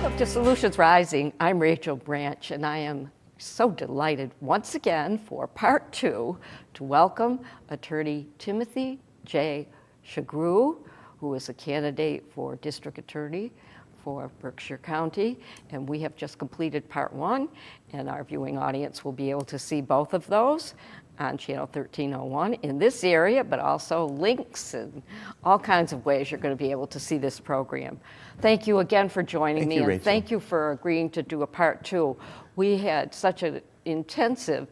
Welcome to Solutions Rising. I'm Rachel Branch, and I am so delighted once again for part 2 to welcome attorney Timothy J. Shugrue, who is a candidate for district attorney for Berkshire County. And we have just completed part 1, and our viewing audience will be able to see both of those on channel 1301 in this area, but also links and all kinds of ways you're going to be able to see this program. Thank you again for joining me, and thank you for agreeing to do a part 2. We had such an intensive,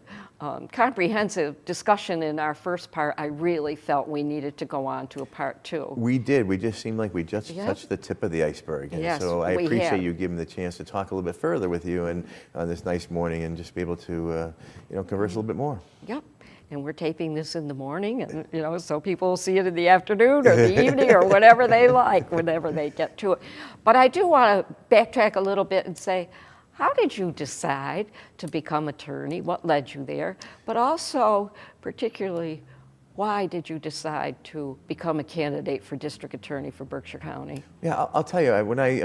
comprehensive discussion in our first part. I really felt we needed to go on to a part 2. We did. We just seemed like we just touched the tip of the iceberg. And so I appreciate you giving the chance to talk a little bit further with you and on this nice morning and just be able to, converse a little bit more. Yep. And we're taping this in the morning, and so people will see it in the afternoon or the evening or whatever they like, whenever they get to it. But I do want to backtrack a little bit and say, how did you decide to become attorney? What led you there? But also, particularly, why did you decide to become a candidate for district attorney for Berkshire County? Yeah, I'll tell you, when I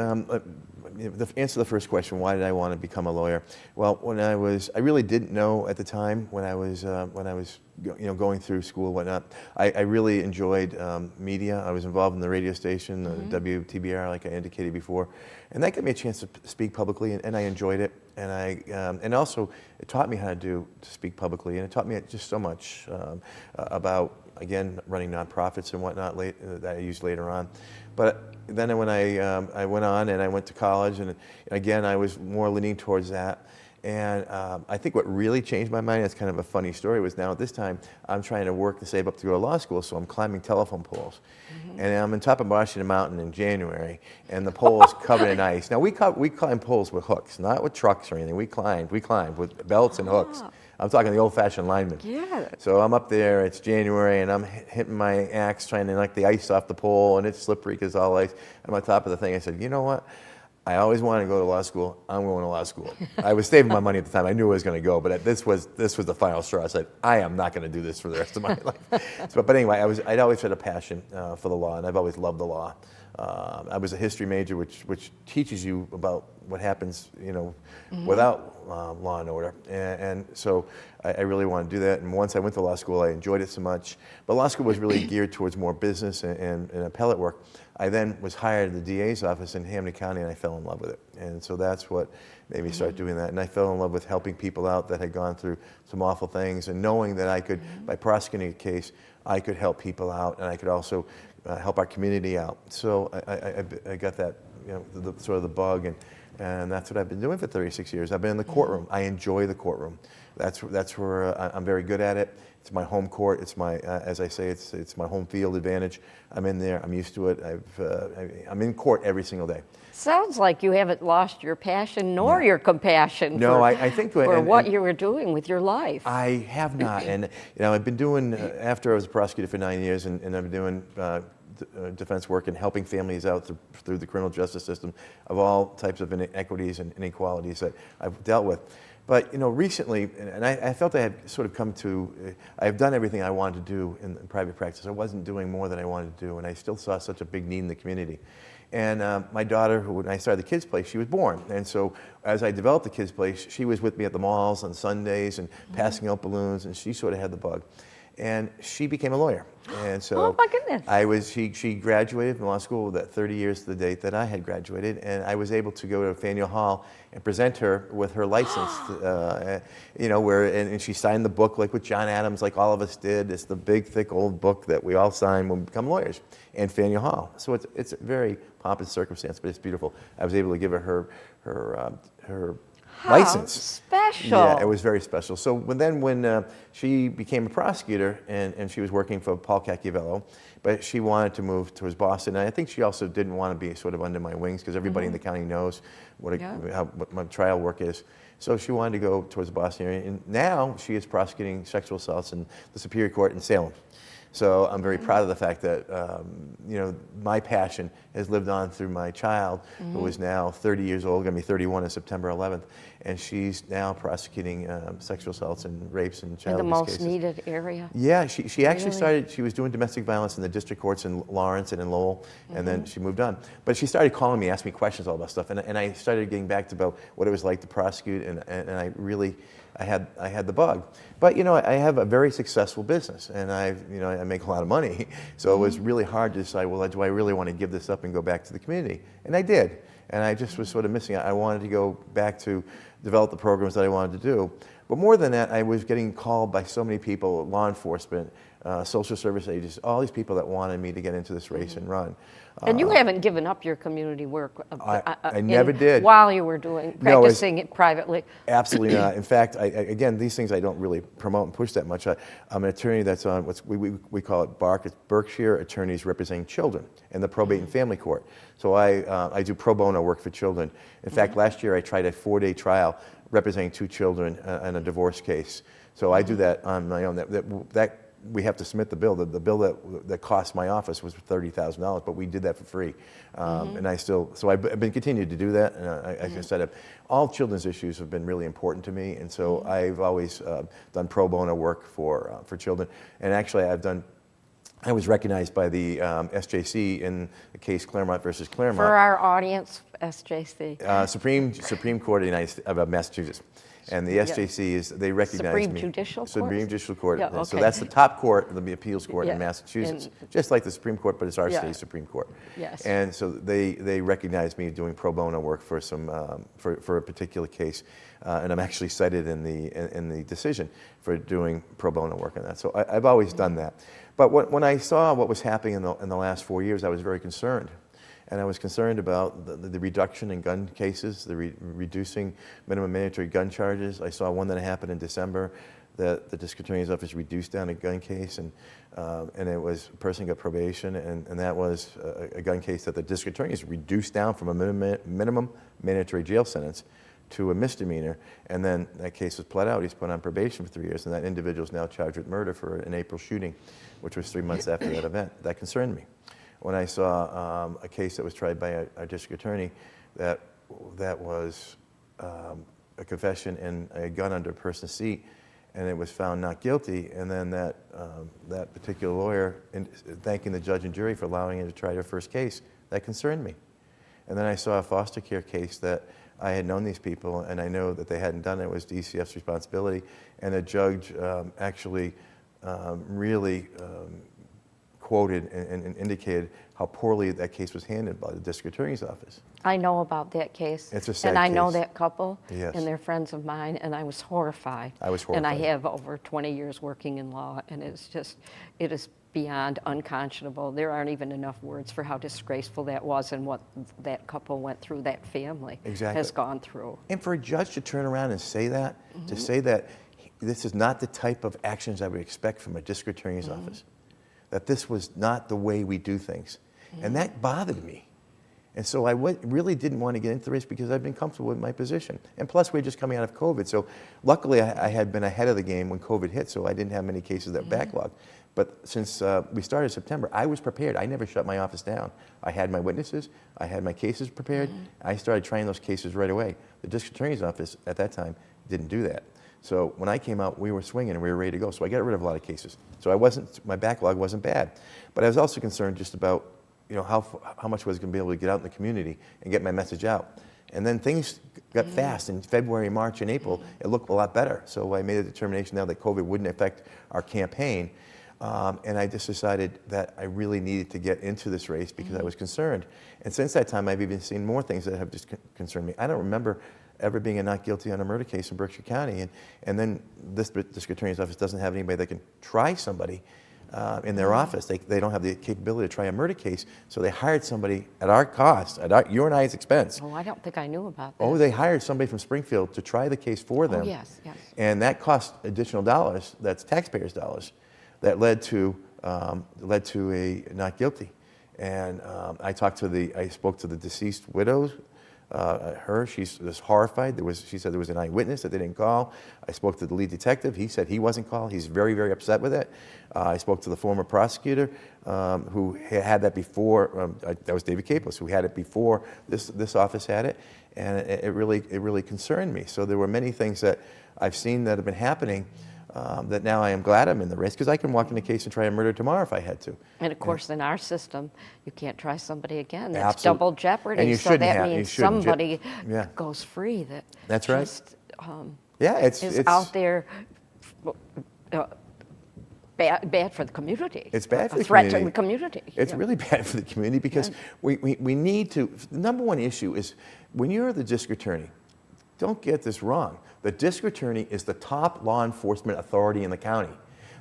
answer the first question, why did I want to become a lawyer? Well, I really didn't know at the time when I was going through school and whatnot. I really enjoyed media. I was involved in the radio station, the WTBR, like I indicated before, and that gave me a chance to speak publicly, and I enjoyed it. And also it taught me how to speak publicly, and it taught me just so much about, again, running nonprofits and whatnot that I used later on. But then when I went on and I went to college, and again I was more leaning towards that. And I think what really changed my mind, it's kind of a funny story, was now at this time I'm trying to work to save up to go to law school, so I'm climbing telephone poles. And I'm on top of Washington Mountain in January, and the pole is covered in ice. Now we climb poles with hooks, not with trucks or anything. We climbed with belts and hooks. I'm talking the old-fashioned lineman. Yeah. So I'm up there, it's January, and I'm hitting my axe trying to knock the ice off the pole, and it's slippery because it's all ice. I'm on top of the thing. I said, you know what? I always wanted to go to law school. I'm going to law school. I was saving my money at the time. I knew I was going to go, but this was the final straw. I said, I am not going to do this for the rest of my life. But anyway, I'd always had a passion for the law, and I've always loved the law. I was a history major, which teaches you about what happens, without law and order. And so I really wanted to do that. And once I went to law school, I enjoyed it so much. But law school was really geared towards more business and appellate work. I then was hired at the DA's office in Hampden County, and I fell in love with it. And so that's what made me start doing that. And I fell in love with helping people out that had gone through some awful things, and knowing that I could, by prosecuting a case, I could help people out, and I could also help our community out. So I got that, sort of the bug, and that's what I've been doing for 36 years. I've been in the courtroom. I enjoy the courtroom. That's where I'm very good at it. It's my home court. It's my, as I say, it's my home field advantage. I'm in there. I'm used to it. I'm in court every single day. Sounds like you haven't lost your passion nor your compassion I think for what you were doing with your life. I have not. And, I've been doing, after I was a prosecutor for 9 years, and I've been doing defense work and helping families out through the criminal justice system of all types of inequities and inequalities that I've dealt with. But recently, and I felt I had sort of come to, I've done everything I wanted to do in private practice. I wasn't doing more than I wanted to do, and I still saw such a big need in the community. And my daughter, when I started the kids' place, she was born. And so as I developed the kids' place, she was with me at the malls on Sundays and passing out balloons, and she sort of had the bug. And she became a lawyer. And so oh my goodness. She graduated from law school with 30 years to the date that I had graduated, and I was able to go to Faneuil Hall and present her with her license, and she signed the book like with John Adams, like all of us did. It's the big, thick, old book that we all sign when we become lawyers, and Faneuil Hall. So it's a very pompous circumstance, but it's beautiful. I was able to give her license. Special. Yeah, it was very special. So when she became a prosecutor, and she was working for Paul Cacchiavello, but she wanted to move towards Boston. And I think she also didn't want to be sort of under my wings, because everybody in the county knows what my trial work is. So she wanted to go towards the Boston area. And now she is prosecuting sexual assaults in the Superior Court in Salem. So I'm very proud of the fact that, you know, my passion has lived on through my child, who is now 30 years old, going to be 31 on September 11th, and she's now prosecuting sexual assaults and rapes and In child the abuse most cases. needed area. Yeah, she actually Really? started, she was doing domestic violence in the district courts in Lawrence and in Lowell, and then she moved on. But she started calling me, asking me questions all about stuff, and I started getting back to about what it was like to prosecute, and I really, I had the bug. But, you know, I have a very successful business, and you know, I make a lot of money, so it was really hard to decide, well, do I really want to give this up and go back to the community? And I did, and I just was sort of missing it. I wanted to go back to develop the programs that I wanted to do. But more than that, I was getting called by so many people, law enforcement, social service agents, all these people that wanted me to get into this race and run. And you haven't given up your community work. I never did. While you were practicing it privately. Absolutely not. In fact, again, these things I don't really promote and push that much. I'm an attorney that's on we call it BARC. It's Berkshire Attorneys Representing Children in the Probate and Family Court. So I do pro bono work for children. In fact, last year I tried a 4-day trial representing 2 children in a divorce case. So I do that on my own. That we have to submit the bill. The bill that cost my office was $30,000, but we did that for free. And so I've been continuing to do that. And as I said, all children's issues have been really important to me, and so I've always done pro bono work for children. And actually, I was recognized by the SJC in the case Claremont versus Claremont. For our audience, SJC. Supreme Court of the United States, of Massachusetts. And the SJC they recognize me. Supreme Judicial Court? Supreme Judicial Court. Yeah, okay. So that's the top court, the appeals court Yeah. in Massachusetts, just like the Supreme Court, but it's our Yeah. state Supreme Court. Yes. And so they recognize me doing pro bono work for for a particular case, and I'm actually cited in the decision for doing pro bono work on that. So I've always done that. But when I saw what was happening in the last 4 years, I was very concerned. And I was concerned about the reduction in gun cases, the reducing minimum mandatory gun charges. I saw one that happened in December that the district attorney's office reduced down a gun case, and it was a person got probation, and that was a gun case that the district attorney's reduced down from a minimum mandatory jail sentence to a misdemeanor, and then that case was pled out. He's put on probation for 3 years, and that individual is now charged with murder for an April shooting, which was 3 months after that event. That concerned me. When I saw a case that was tried by our district attorney that was a confession and a gun under a person's seat, and it was found not guilty, and then that particular lawyer thanking the judge and jury for allowing him to try their first case, that concerned me. And then I saw a foster care case that I had known these people, and I know that they hadn't done it. It was DCF's responsibility, and the judge actually really quoted and indicated how poorly that case was handled by the district attorney's office. I know about that case. It's a sad And I know case. that couple, Yes. and they're friends of mine, and I was horrified. I was And I horrified. have over 20 years working in law, and it is beyond unconscionable. There aren't even enough words for how disgraceful that was and what that couple went through, that family Exactly. has gone through. And for a judge to turn around and say that, to say that this is not the type of actions I would expect from a district attorney's office, that this was not the way we do things. And that bothered me. And so I really didn't want to get into the race because I've been comfortable with my position. And plus, we're just coming out of COVID. So luckily, I had been ahead of the game when COVID hit, so I didn't have many cases that backlogged. But since we started September, I was prepared. I never shut my office down. I had my witnesses. I had my cases prepared. I started trying those cases right away. The district attorney's office at that time didn't do that. So when I came out, we were swinging and we were ready to go. So I got rid of a lot of cases. So my backlog wasn't bad. But I was also concerned just about, how much was I going to be able to get out in the community and get my message out. And then things got fast in February, March, and April. It looked a lot better. So I made a determination now that COVID wouldn't affect our campaign. And I just decided that I really needed to get into this race because I was concerned. And since that time, I've even seen more things that have just concerned me. I don't remember ever being a not guilty on a murder case in Berkshire County. And then this district attorney's office doesn't have anybody that can try somebody in their office. They don't have the capability to try a murder case. So they hired somebody at our cost, your and I's expense. Oh, I don't think I knew about that. Oh, they hired somebody from Springfield to try the case for them. Oh, yes, yes. And that cost additional dollars, that's taxpayers' dollars, that led to a not guilty. And I spoke to the deceased widows She's just horrified. She said there was an eyewitness that they didn't call. I spoke to the lead detective. He said he wasn't called. He's very, very upset with it. I spoke to the former prosecutor who had that before. That was David Capos, who had it before this office had it, and it really concerned me. So there were many things that I've seen that have been happening. That now I am glad I'm in the race, because I can walk in a case and try a murder tomorrow if I had to. And of course, in our system, you can't try somebody again. That's Absolutely. double jeopardy. And you so shouldn't that have. You means shouldn't. somebody Yeah. goes free. That's right. Just, Yeah, it's out there. Bad for the community. It's bad for a the threat community. to the community. It's really bad for the community, because we need to. The number one issue is when you're the district attorney. Don't get this wrong. The district attorney is the top law enforcement authority in the county.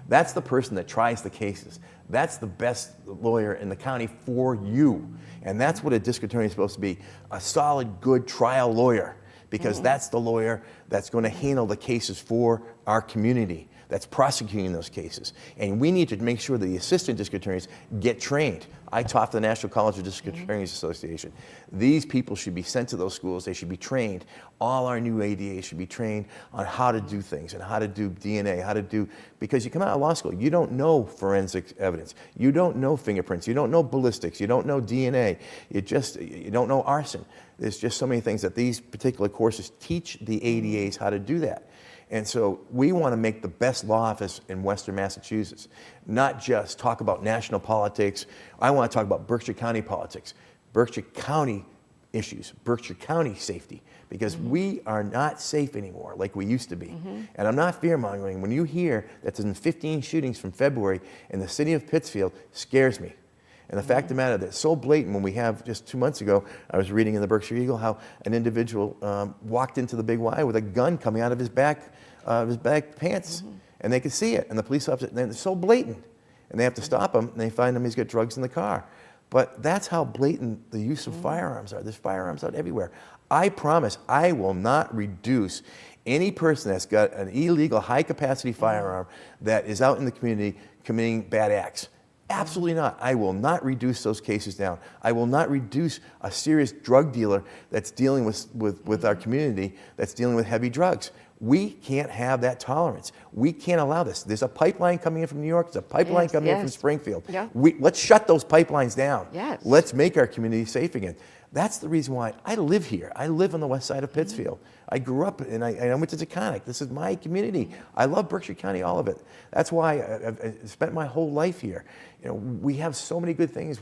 That's the person that tries the cases. That's the best lawyer in the county for you. And that's what a district attorney is supposed to be, a solid, good trial lawyer, because that's the lawyer that's going to handle the cases for our community, that's prosecuting those cases. And we need to make sure that the assistant district attorneys get trained. I taught the National College of District Attorneys Association. These people should be sent to those schools. They should be trained. All our new ADAs should be trained on how to do things and how to do DNA, because you come out of law school, you don't know forensic evidence. You don't know fingerprints. You don't know ballistics. You don't know DNA. You don't know arson. There's just so many things that these particular courses teach the ADAs how to do that. And so we want to make the best law office in Western Massachusetts, not just talk about national politics. I want to talk about Berkshire County politics, Berkshire County issues, Berkshire County safety, because we are not safe anymore like we used to be. And I'm not fear-mongering. When you hear that there's been 15 shootings from February in the city of Pittsfield, scares me. And the fact of the matter that it's so blatant, when we have, just 2 months ago, I was reading in the Berkshire Eagle how an individual walked into the Big Y with a gun coming out of his back pants, and they could see it. And the police officer, they're so blatant, and they have to stop him, and they find him he's got drugs in the car. But that's how blatant the use of firearms are. There's firearms out everywhere. I promise I will not reduce any person that's got an illegal high-capacity firearm that is out in the community committing bad acts. Absolutely not. I will not reduce those cases down. I will not reduce a serious drug dealer that's dealing with our community, that's dealing with heavy drugs. We can't have that tolerance. We can't allow this. There's a pipeline coming in from New York. There's a pipeline coming in from Springfield. Yeah. Let's shut those pipelines down. Yes. Let's make our community safe again. That's the reason why I live here. I live on the west side of Pittsfield. I grew up and I went to Taconic. This is my community. I love Berkshire County, all of it. That's why I've spent my whole life here. You know, we have so many good things.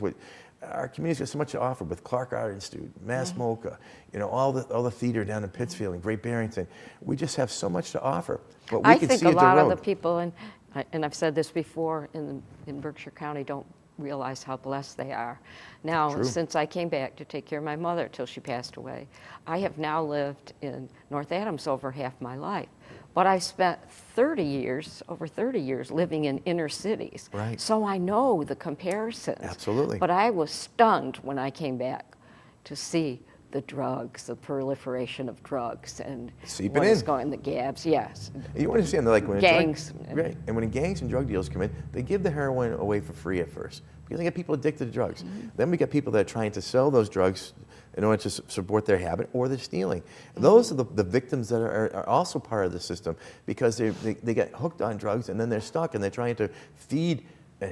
Our community's got so much to offer with Clark Art Institute, Mass Mocha, you know, all the theater down in Pittsfield and Great Barrington. We just have so much to offer. But we I can think see a it lot of erode. the people, and I've said this before, in Berkshire County don't realize how blessed they are. Now, True. since I came back to take care of my mother till she passed away, I have now lived in North Adams over half my life. But I spent over 30 years living in inner cities. Right. So I know the comparisons. Absolutely. But I was stunned when I came back to see the drugs, the proliferation of drugs, and Seeping what is in. going, the Gabs, yes. You understand that, like, when Gangs. Right. And when gangs and drug dealers come in, they give the heroin away for free at first, because they get people addicted to drugs. Then we get people that are trying to sell those drugs in order to support their habit, or they're stealing. Those are the victims that are also part of the system, because they get hooked on drugs and then they're stuck and they're trying to feed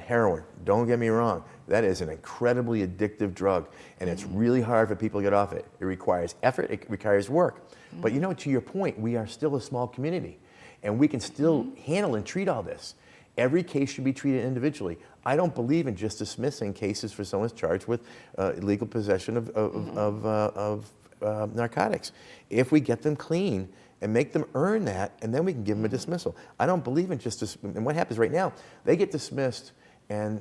heroin. Don't get me wrong. That is an incredibly addictive drug, and it's really hard for people to get off it. It requires effort. It requires work. But you know, to your point, we are still a small community, and we can still handle and treat all this. Every case should be treated individually. I don't believe in just dismissing cases for someone's charged with illegal possession of narcotics. If we get them clean and make them earn that, and then we can give them a dismissal. I don't believe in just and what happens right now, they get dismissed, and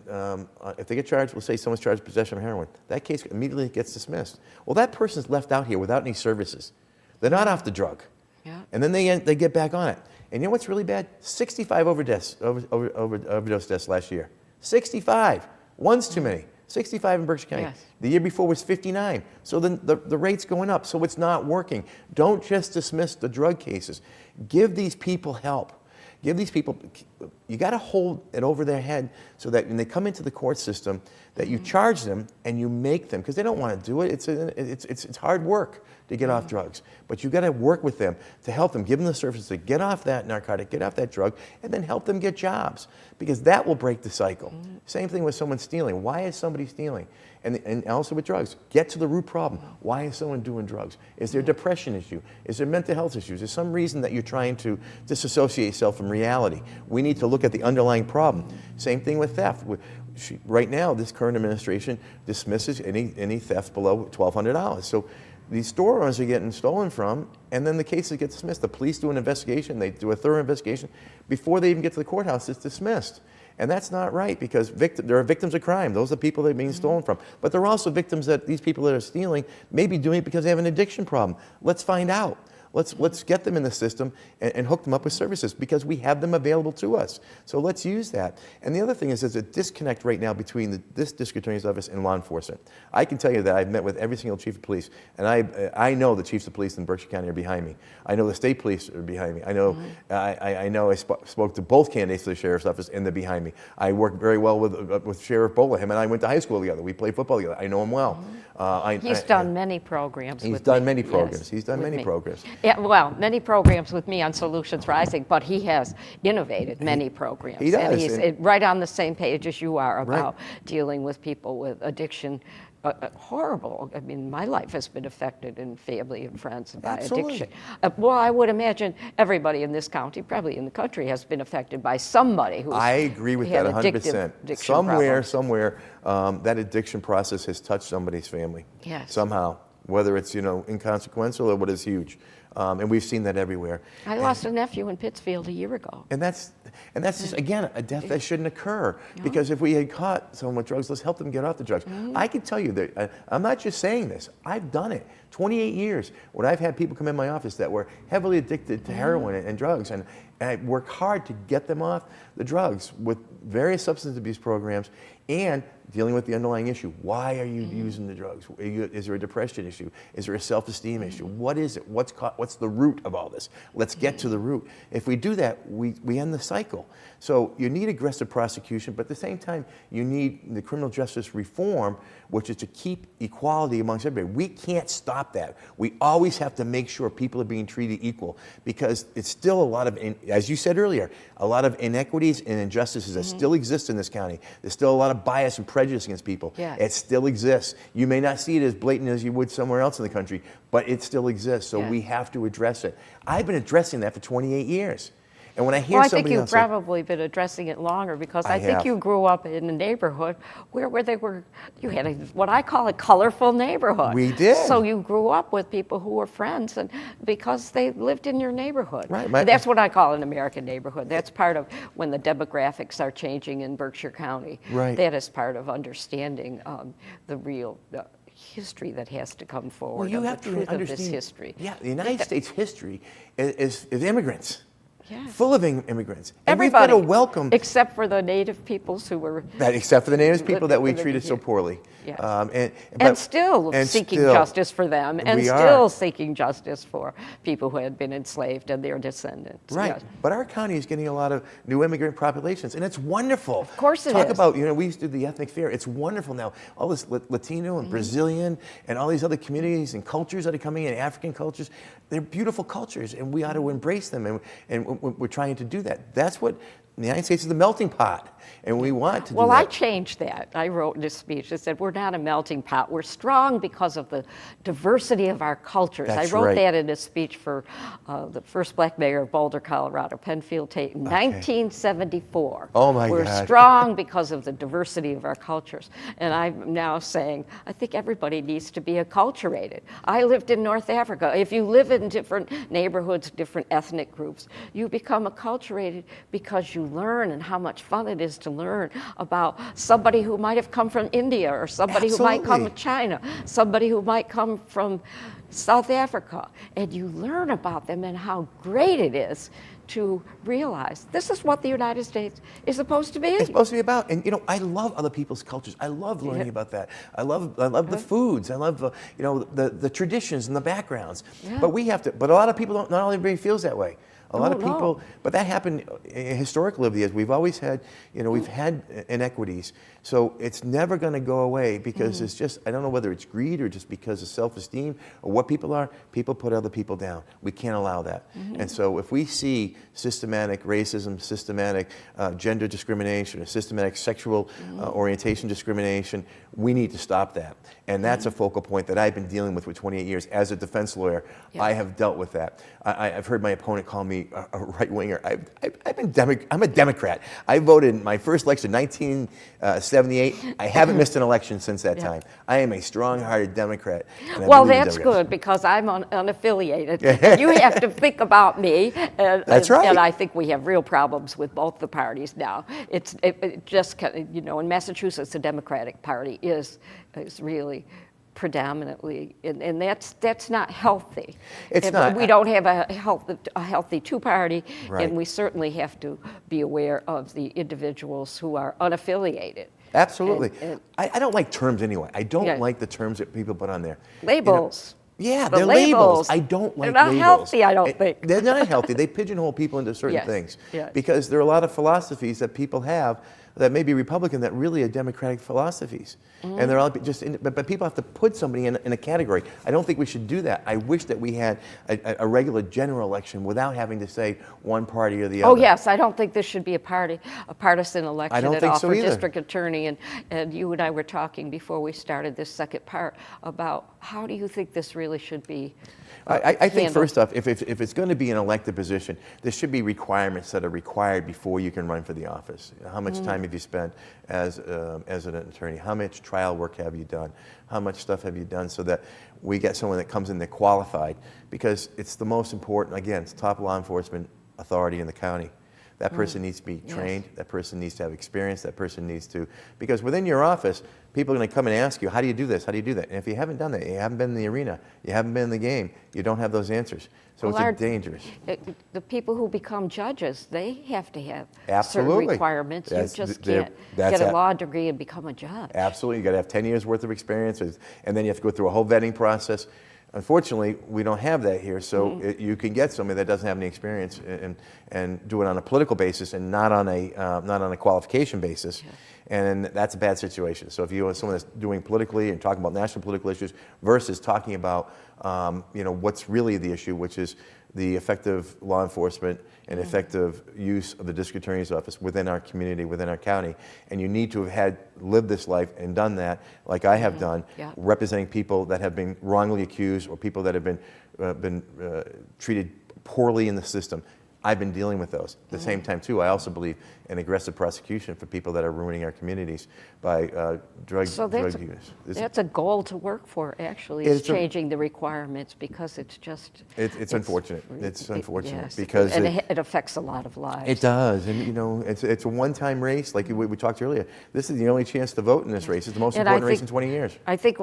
if they get charged, we'll say someone's charged with possession of heroin, that case immediately gets dismissed. Well, that person's left out here without any services. They're not off the drug. Yeah. And then they get back on it. And you know what's really bad? 65 overdose deaths last year. 65. One's too many. 65 in Berkshire County. Yes. The year before was 59. So then the rate's going up, so it's not working. Don't just dismiss the drug cases. Give these people help. Give these people, you got to hold it over their head so that when they come into the court system, that you charge them and you make them, because they don't want to do it. It's hard work to get off drugs, but you got to work with them to help them, give them the services to get off that narcotic, get off that drug, and then help them get jobs, because that will break the cycle. Same thing with someone stealing. Why is somebody stealing? And also with drugs, get to the root problem. Why is someone doing drugs? Is there a depression issue? Is there mental health issues? Is there some reason that you're trying to disassociate yourself from reality? We need to look at the underlying problem. Same thing with theft. Right now, this current administration dismisses any theft below $1,200. So these store owners are getting stolen from, and then the cases get dismissed. The police do an investigation. They do a thorough investigation. Before they even get to the courthouse, it's dismissed. And that's not right, because there are victims of crime. Those are the people that are being stolen from. But there are also victims that these people that are stealing may be doing it because they have an addiction problem. Let's find out. Let's get them in the system and hook them up with services, because we have them available to us. So let's use that. And the other thing is there's a disconnect right now between this district attorney's office and law enforcement. I can tell you that I've met with every single chief of police, and I know the chiefs of police in Berkshire County are behind me. I know the state police are behind me. I know I spoke to both candidates for the sheriff's office, and they're behind me. I work very well with Sheriff Bola. Him and I went to high school together. We played football together. I know him well. He's done many programs. He's done many programs. He's done many programs. Yeah, well, many programs with me on Solutions Rising, but he has innovated many programs. He does. And he's right on the same page as you are about dealing with people with addiction. Horrible. I mean, my life has been affected in family and friends by addiction. Well, I would imagine everybody in this county, probably in the country, has been affected by somebody who's I agree with that 100%. Somewhere, that addiction process has touched somebody's family. Yes. Somehow, whether it's inconsequential or what is huge. And we've seen that everywhere. I lost a nephew in Pittsfield a year ago. And that's just, again, a death that shouldn't occur. Because if we had caught someone with drugs, let's help them get off the drugs. I can tell you that, I'm not just saying this, I've done it. 28 years when I've had people come in my office that were heavily addicted to heroin and drugs, and I work hard to get them off the drugs with various substance abuse programs and dealing with the underlying issue. Why are you using the drugs? Is there a depression issue? Is there a self-esteem issue? What is it? What's the root of all this? Let's get to the root. If we do that, we end the cycle. So you need aggressive prosecution, but at the same time, you need the criminal justice reform, which is to keep equality amongst everybody. We can't stop that. We always have to make sure people are being treated equal, because it's still a lot of, as you said earlier, a lot of inequities and injustices that still exist in this county. There's still a lot of bias and prejudice against people. Yeah. It still exists. You may not see it as blatant as you would somewhere else in the country, but it still exists. So we have to address it. I've been addressing that for 28 years. And when I hear I somebody think you've else probably been addressing it longer, because I think you grew up in a neighborhood where you had what I call a colorful neighborhood. We did. So you grew up with people who were friends, and because they lived in your neighborhood. Right. That's what I call an American neighborhood. That's part of when the demographics are changing in Berkshire County. Right. That is part of understanding the real history that has to come forward. Well, you have the to truth understand of this history. Yeah, the United States history is immigrants. Yes. Full of immigrants. And Everybody, we've got to welcome, except for the native peoples who were except for the native people that we treated so poorly. Yes. And still seeking justice for them, and still seeking justice for people who had been enslaved and their descendants. Right. Yes. But our county is getting a lot of new immigrant populations, and it's wonderful. Of course it Talk is. about, we used to do the ethnic fair. It's wonderful now. All this Latino and Brazilian and all these other communities and cultures that are coming in, African cultures, they're beautiful cultures, and we ought to embrace them, and we're trying to do that. That's what the United States is, the melting pot, and we want to do that. Well, I changed that. I wrote in a speech, I said, we're not a melting pot. We're strong because of the diversity of our cultures. That's I wrote right. that in a speech for the first black mayor of Boulder, Colorado, Penfield Tate, in 1974. Oh, my We're God. strong because of the diversity of our cultures. And I'm now saying, I think everybody needs to be acculturated. I lived in North Africa. If you live in different neighborhoods, different ethnic groups, you become acculturated because you learn, and how much fun it is to learn about somebody who might have come from India, or somebody who might come from China, somebody who might come from South Africa. And you learn about them and how great it is to realize this is what the United States is supposed to be. It's supposed to be about, and I love other people's cultures. I love learning about that. I love the foods. I love the traditions and the backgrounds. Yeah. But we have to. But a lot of people don't. Not everybody feels that way. A lot Oh, of no. people, but that happened historically over the years. We've always had, we've had inequities. So it's never going to go away because it's just, I don't know whether it's greed or just because of self-esteem or what people are. People put other people down. We can't allow that. And so if we see systematic racism, systematic gender discrimination, or systematic sexual orientation discrimination, we need to stop that. And that's a focal point that I've been dealing with for 28 years. As a defense lawyer, I have dealt with that. I've heard my opponent call me a right-winger. I'm a Democrat. I voted in my first election in 1978. I haven't missed an election since that time. I am a strong-hearted Democrat. And I Well, believe in that's Democrats. good because I'm unaffiliated. And you have to think about me. That's right. And I think we have real problems with both the parties now. It just, in Massachusetts, the Democratic Party is really predominantly, and that's not healthy. It's not. We don't have a healthy two-party, Right. and we certainly have to be aware of the individuals who are unaffiliated. Absolutely. And I don't like terms anyway. I don't Yeah. like the terms that people put on there. Labels. Yeah, The they're labels. labels. I don't like They're not labels. healthy, I don't think. They're not healthy. They pigeonhole people into certain Yes, things. yes. Because there are a lot of philosophies that people have that may be Republican that really are Democratic philosophies. And they're all just, but people have to put somebody in a category. I don't think we should do that. I wish that we had a regular general election without having to say one party or the other. Oh, yes, I don't think this should be a partisan election don't at think all so for either. district attorney. And you and I were talking before we started this second part about how do you think this really should be I think handled? first off, if it's going to be an elected position, there should be requirements that are required before you can run for the office. How much time have you spent as an attorney? How much trial work have you done? How much stuff have you done so that we get someone that comes in there qualified? Because it's the most important, again, it's top law enforcement authority in the county. That person needs to be trained. That person needs to have experience. That person needs to, because within your office, people are going to come and ask you, how do you do this? How do you do that? And if you haven't done that, you haven't been in the arena, you haven't been in the game, you don't have those answers. So Well, it's dangerous. The people who become judges, they have to have Absolutely. certain requirements. That's- You just they're- can't that's get a it. law degree and become a judge. Absolutely, you got to have 10 years worth of experience, and then you have to go through a whole vetting process. Unfortunately, we don't have that here, so you can get somebody that doesn't have any experience and do it on a political basis and not on a qualification basis, and that's a bad situation. So if you have someone that's doing politically and talking about national political issues versus talking about what's really the issue, which is the effective law enforcement and effective use of the district attorney's office within our community, within our county. And you need to have lived this life and done that, like I have done, representing people that have been wrongly accused or people that have been treated poorly in the system. I've been dealing with those. At the same time, too, I also believe in aggressive prosecution for people that are ruining our communities by drug use. That's a goal to work for, actually, is changing the requirements because it's just... It's unfortunate. It's unfortunate yes, because and it affects a lot of lives. it does, and it's a one-time race, like we talked earlier. This is the only chance to vote in this race. It's the most And I important race in think- 20 years. I think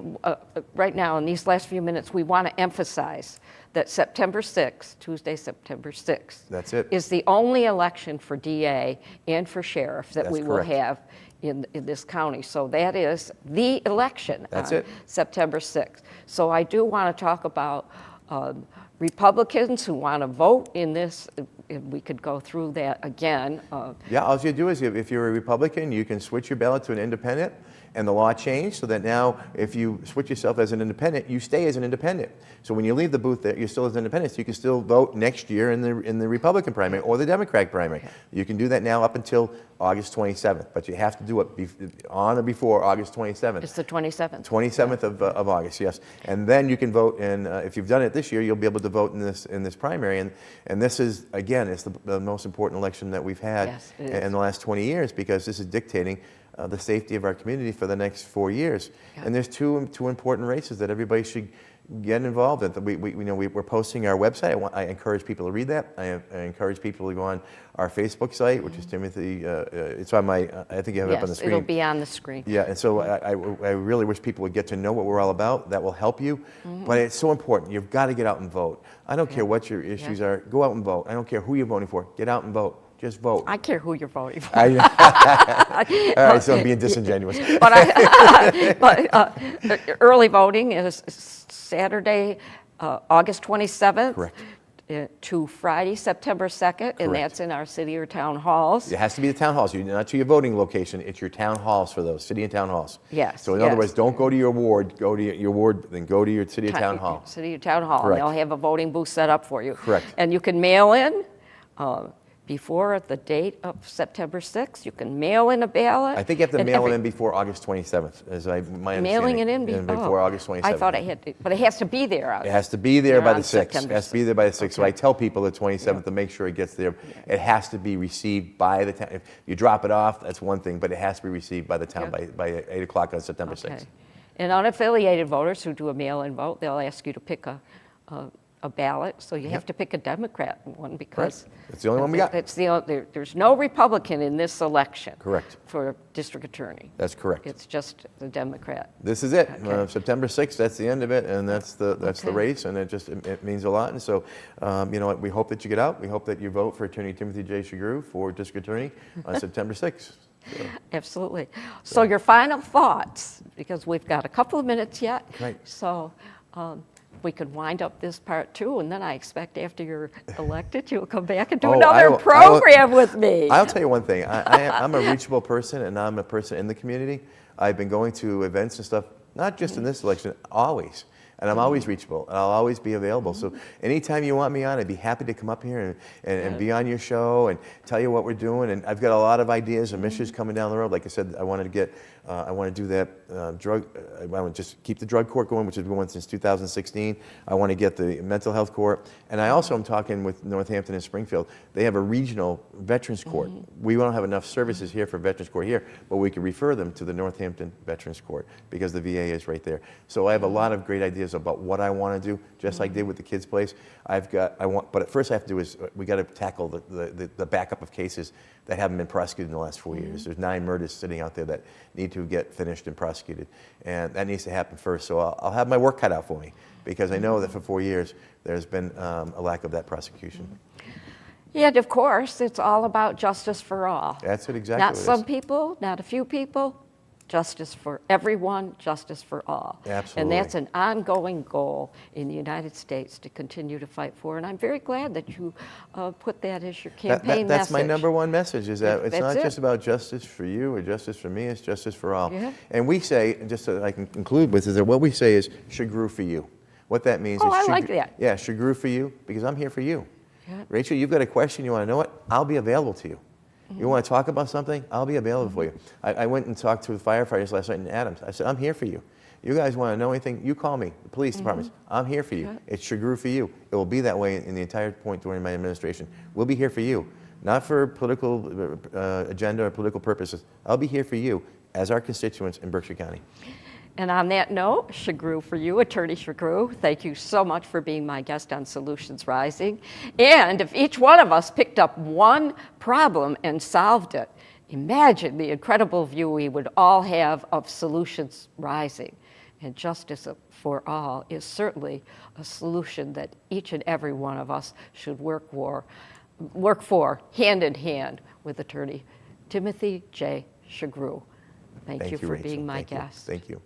right now, in these last few minutes, we want to emphasize that September 6th, Tuesday, September 6th, That's it. is the only election for DA and for sheriff that That's we will correct. have in this county. So that is the election That's on it. September 6th. So I do want to talk about Republicans who want to vote in this. And we could go through that again. Yeah, all you do is if you're a Republican, you can switch your ballot to an independent, and the law changed so that now if you switch yourself as an independent, you stay as an independent. So when you leave the booth, you're still as an independent. So you can still vote next year in the Republican primary or the Democratic primary. You can do that now up until August 27th, but you have to do it on or before August 27th. It's the 27th. 27th of August, yes. And then you can vote, and if you've done it this year, you'll be able to vote in this primary. And this is, again, it's the most important election that we've had Yes, it is. in the last 20 years because this is dictating the safety of our community for the next 4 years. Yeah. And there's two important races that everybody should get involved in. We're posting our website. I encourage people to read that. I encourage people to go on our Facebook site, which is Timothy. It's on my. I think you have it up on the Yes, screen. it'll be on the screen. Yeah, and so I really wish people would get to know what we're all about. That will help you. But it's so important. You've got to get out and vote. I don't care what your issues are. Go out and vote. I don't care who you're voting for. Get out and vote. Just vote. I care who you're voting for. All right, so I'm being disingenuous. But early voting is Saturday, August 27th. Correct. to Friday, September 2nd, and that's in our city or town halls. It has to be the town halls. You're not to your voting location. It's your town halls for those, city and town halls. Yes. So in other words, don't go to your ward, go to your ward, then go to your city or town hall. City or town hall. Correct. And they'll have a voting booth set up for you. Correct. And you can mail in before the date of September 6th. You can mail in a ballot. I think you have to mail it in before August 27th, my understanding. Mailing it in before August 27th. I thought I had to, but it has to be there. It has to be there by the 6th. September It has to be there by the 6th. So I tell people the 27th to make sure it gets there. It has to be received by the town. If you drop it off, that's one thing, but it has to be received by the town by 8 o'clock on September 6th. And unaffiliated voters who do a mail-in vote, they'll ask you to pick a ballot, so you have to pick a Democrat one because it's the only one we got. There's no Republican in this election. Correct. For district attorney. That's correct. It's just the Democrat. This is it. September 6th. That's the end of it, and that's the race, and it means a lot. And so, you know what? We hope that you get out. We hope that you vote for Attorney Timothy J. Shugrue for district attorney on September 6th. So. Absolutely. So your final thoughts, because we've got a couple of minutes yet. Right. So. We could wind up this part too, and then I expect after you're elected, you'll come back and do another program with me. I'll tell you one thing. I'm a reachable person, and I'm a person in the community. I've been going to events and stuff, not just in this election, always. And I'm always reachable, and I'll always be available. So anytime you want me on, I'd be happy to come up here and be on your show and tell you what we're doing. And I've got a lot of ideas and missions coming down the road. Like I said, I want to do that drug. I want to just keep the drug court going, which has been going since 2016. I want to get the mental health court, and I also am talking with Northampton and Springfield. They have a regional veterans court. We don't have enough services here for veterans court here, but we can refer them to the Northampton Veterans Court because the VA is right there. So I have a lot of great ideas about what I want to do, just like I did with the kids' place. But at first I have to do is we got to tackle the backup of cases that haven't been prosecuted in the last 4 years. There's 9 murders sitting out there that need to get finished and prosecuted, and that needs to happen first. So I'll have my work cut out for me because I know that for 4 years there's been a lack of that prosecution. And of course, it's all about justice for all. That's it, exactly. Not some people, not a few people. Justice for everyone, justice for all. Absolutely. And that's an ongoing goal in the United States to continue to fight for. And I'm very glad that you put that as your campaign message. That's my number one message, is that it's not just about justice for you or justice for me, it's justice for all. Yeah. And we say, just so I can conclude with, is that what we say is Shugrue for you. What that means is I like that. Yeah, Shugrue for you, because I'm here for you. Yeah. Rachel, you've got a question, you want to know it? I'll be available to you. You want to talk about something? I'll be available for you. I went and talked to the firefighters last night in Adams. I said, I'm here for you. You guys want to know anything? You call me, the police departments. I'm here for you. It's Shugrue for you. It will be that way in the entire point during my administration. We'll be here for you, not for political agenda or political purposes. I'll be here for you as our constituents in Berkshire County. And on that note, Shugrue for you, Attorney Shugrue, thank you so much for being my guest on Solutions Rising. And if each one of us picked up one problem and solved it, imagine the incredible view we would all have of Solutions Rising. And justice for all is certainly a solution that each and every one of us should work for hand in hand with Attorney Timothy J. Shugrue. Thank you for Rachel. being my Thank you. guest. Thank you.